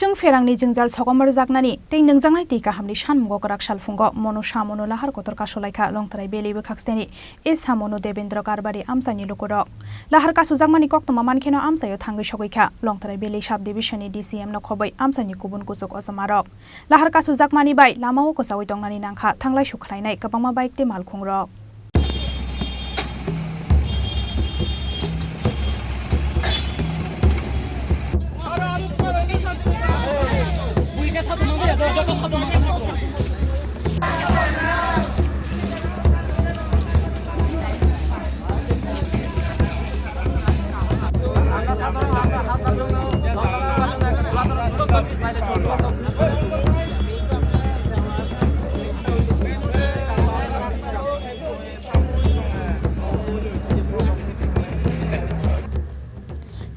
जों फेरांनि जोंजाल सगमर जागनानि दै नोंजांनाय दै गाहामनि सानमुगो गराक सालफुंग मनु सामनु लाहार गतर कासलायखा लंथराय बेलेबो खाक्सतेनि ए सामनु देवेंद्र कारबारि आमसानि लुकुरक लाहार कासु जागमानि कक्तमा मानखेनो आमसायो थांगै सगैखा लंथराय बेले साब डिभिसननि डीसीएम नखबै आमसानि गुबुन गुजुक अजमारक लाहार कासु जागमानि बाय लामाओ गोसावै दंनानि नांखा थांलाय सुखलायनाय गोबांमा बाइक ते मालखुंरक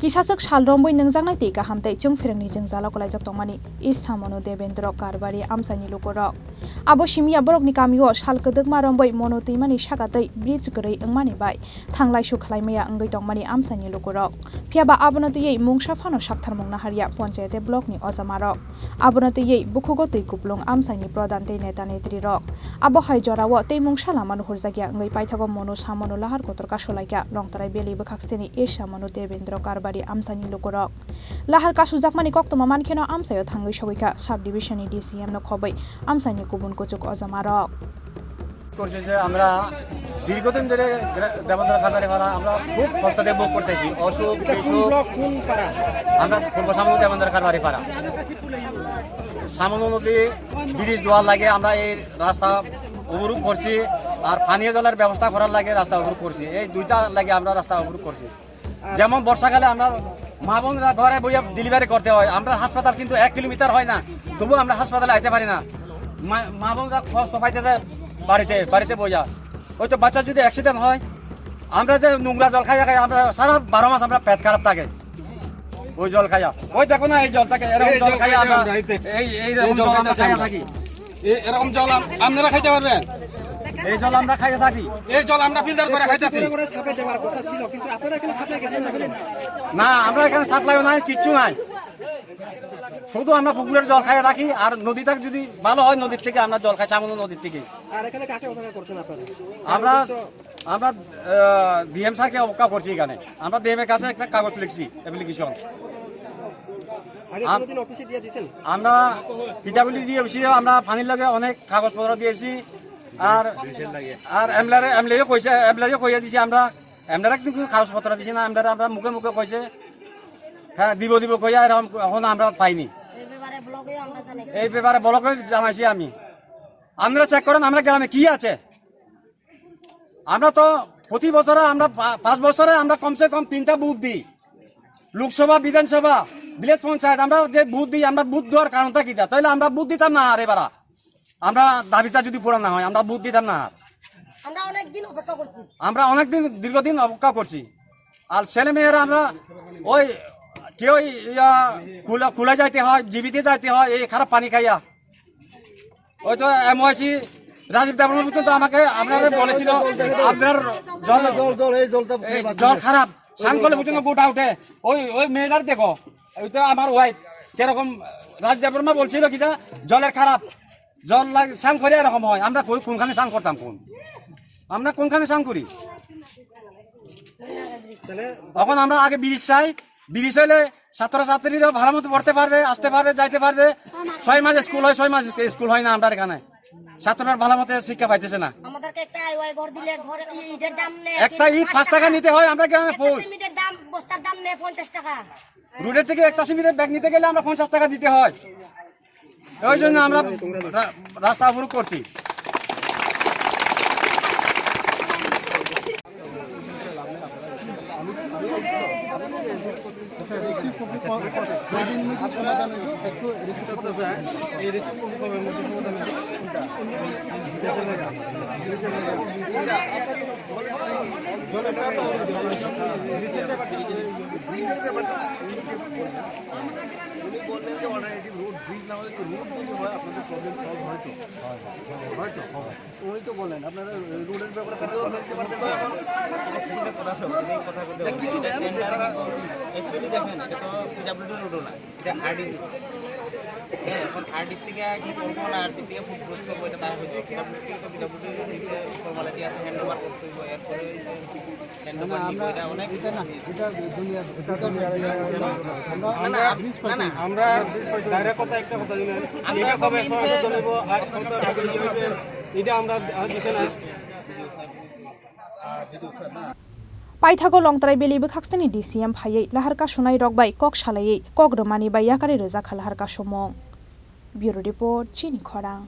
किसासक सालरंबै नोंजांनाय दै गाहामतै जों फेरंनि जोंजाला गलायजक दंमानि इस सामनु देवेंद्र कारबारि आमसानि लुकुरक आबो सिमिया बरकनि गामिओ सालकदक मारंबै मनु दैमानि सागातै ब्रिज गरै अंमानि बाय थांलाय सुखलायमाया अंगै दंमानि आमसानि लुकुरक फियाबा आबनो दैयै मुंसा फानो साक्थार मुंना हारिया पन्चायते ब्लकनि अजमारक आबनो दैयै बुखुगो दै कुप्लुं आमसानि प्रधान दै नेता नेत्री रक आबो हाय जराओ दै मुंसा लामा नुहुर जागिया अंगै पाइथागो मनु सामनु लाहार गतर कासलायका लंथराय बेलेबो खाक्सतेनि ए सामनु देवेंद्र कारबारि आमसानि लुकुरक लाहार कासु जागमानि कक्तमा मानखेनो आमसायो थांगै सगैखा साब डिभिसननि डीसीएम नखबै आमसानि गुबुन गुजुक अजमारक করতেছে আমরা দীর্ঘদিন ধরে দেবেন্দ্র কারবারি পাড়া আমরা খুব কষ্টতে ভোগ করতেছি অসুখ বিসুখ আমরা পূর্ব সামনে দেবেন্দ্র কারবারি পাড়া সামনে নদী ব্রিজ দেওয়ার লাগে আমরা এই রাস্তা অবরোধ করছি আর পানীয় জলের ব্যবস্থা করার লাগে রাস্তা অবরোধ করছি এই দুইটা লাগে আমরা রাস্তা অবরোধ করছি যেমন বর্ষাকালে আমরা মা বোনরা ঘরে বইয়া ডেলিভারি করতে হয় আমরা হাসপাতাল কিন্তু 1 কিলোমিটার হয় না তবু আমরা হাসপাতালে আইতে পারি না মা বোনরা কষ্ট পাইতেছে বাড়িতে বইয়া ওই তো বাচ্চা যদি অ্যাক্সিডেন্ট হয় আমরা যে নোংরা জল খাইয়া খাই আমরা সারা 12 মাস আমরা পেট খারাপ থাকে ওই জল খাইয়া ওই দেখো না এই জলটাকে এরকম জল খাইয়া আমরা এইরকম জল আমরা খাইয়া থাকি এরকম জল আপনারা খাইতে পারবেন এই জল আমরা খাইয়া থাকি এই জল আমরা ফিল্টার করে খাইতেছি না আমরা এখানে সাপ্লাইও নাই কিচ্ছু নাই শুধু আমরা পুকুরের জল খাইয়া থাকি আর নদীটা যদি ভালো হয় নদীর থেকে আমরা জল খাই সামনে নদীর থেকে আর এখানে কাকে অপেক্ষা করছেন আপনারা আমরা ডিএম স্যারকে অপেক্ষা করছি এখানে আমরা ডিএম এর কাছে একটা কাগজ লিখছি অ্যাপ্লিকেশন আগে কোনদিন অফিসে দিয়ে দিবেন আমরা পিডব্লিউডি দিয়েছি আমরা পানির লাগে অনেক কাগজপত্র দিয়েছি আর এমএলএ কইয়া দিছি আমরা এমএলএ কিন্তু কাগজপত্র দিছি না আমরা মুখে মুখে কইছে হ্যাঁ দিব কইয়া এরকম এখন আমরা পাইনি এই ব্যাপারে ব্লকে জানাইছি আমি আপনারা চেক করেন আমরা গ্রামে কি আছে আমরা তো প্রতি বছরে আমরা 5 বছরে আমরা কমসে কম 3টা বুথ দিই লোকসভা বিধানসভা ভিলেজ পঞ্চায়েত আমরা যে বুথ দিই আমরা বুথ দেওয়ার কারণটা কি তাহলে আমরা বুথ দিতাম না আর এবার আমরা দাবিটা যদি পূরণ না হয় আমরা বুথ দিতাম না আমরা অনেকদিন দীর্ঘদিন অপেক্ষা করছি আর ছেলে মেয়েরা আমরা ওই কেউ কুলা যাইতে হয় জীবিতে যাইতে হয় এই খারাপ পানি খাইয়া ওই তো এমওআইসি রাজীব দেববর্মা পর্যন্ত আমাকে আপনারা বলেছিল আপনার জল খারাপ স্নান করলে পর্যন্ত গোটা উঠে ওই মেয়েটার দেখো ওই তো আমার ওয়াইফ কিরকম রাজীব দেববর্মা বলছিল কিনা জলের খারাপ জল স্নান করে এরকম হয় আমরা কোনখানে স্নান করতাম আমরা কোনখানে স্নান করি তখন আমরা আগে ব্রিজ চাই ব্রিজ হলে ছাত্রছাত্রীরা ভালো মতো পড়তে পারবে আসতে পারবে যাইতে পারবে 6 মাস স্কুল হয় 6 মাস স্কুল হয় না আমরা এখানে ছাত্ররা ভালো মতো শিক্ষা পাইতেছে না আমাদেরকে একটা আইওয়াই ঘর দিলে ঘর ইটের দাম নেই একটা ইট 5 টাকা নিতে হয় আমরা গ্রামে সিমেন্টের দাম বস্তার দাম নেই 50 টাকা রোডের থেকে একটা সিমেন্টের ব্যাগ নিতে গেলে আমরা 50 টাকা দিতে হয় ওই জন্য আমরা রাস্তা অবরোধ করছি বললেন যে অলরেডি রোড ব্রিজ না হয়তো রোড যদি হয় আপনাদের প্রবলেম সলভ হয়তো হয়তো উনি তো বলেন আপনারা রোডের ব্যাপারে কথা বলতে পারবেন কিছু দেন যে তারা অ্যাকচুয়ালি দেখেন এটা তো পিডাব্লিউডি রোডও না এটা আরডি এখন আরডি থেকে কি করবো না আরডি থেকে ফুড প্রস্তুত করবো এটা তার হইতে পিডাব্লিউডি তো পিডাব্লিউডি নিচে ফর্মালিটি আছে হ্যান্ড ওভার করতে হইব এরপরে হ্যান্ড ওভার নিব এটা অনেক এটা না এটা দুনিয়া এটা না আমরা ডাইরেক্ট কথা একটা কথা জানেন এটা কবে সহায়তা জানাবো আর কত টাকা দিবে এটা আমরা দিছে না पाइथागो लंगतराय बेलिबो खाक्सनि DCM फायै लाहारका सुनाय रगबाय कक सालायै कक रमानि बायाकारि रोजा खालाहारका समं ब्यूरो रिपोर्ट चिनि खरां।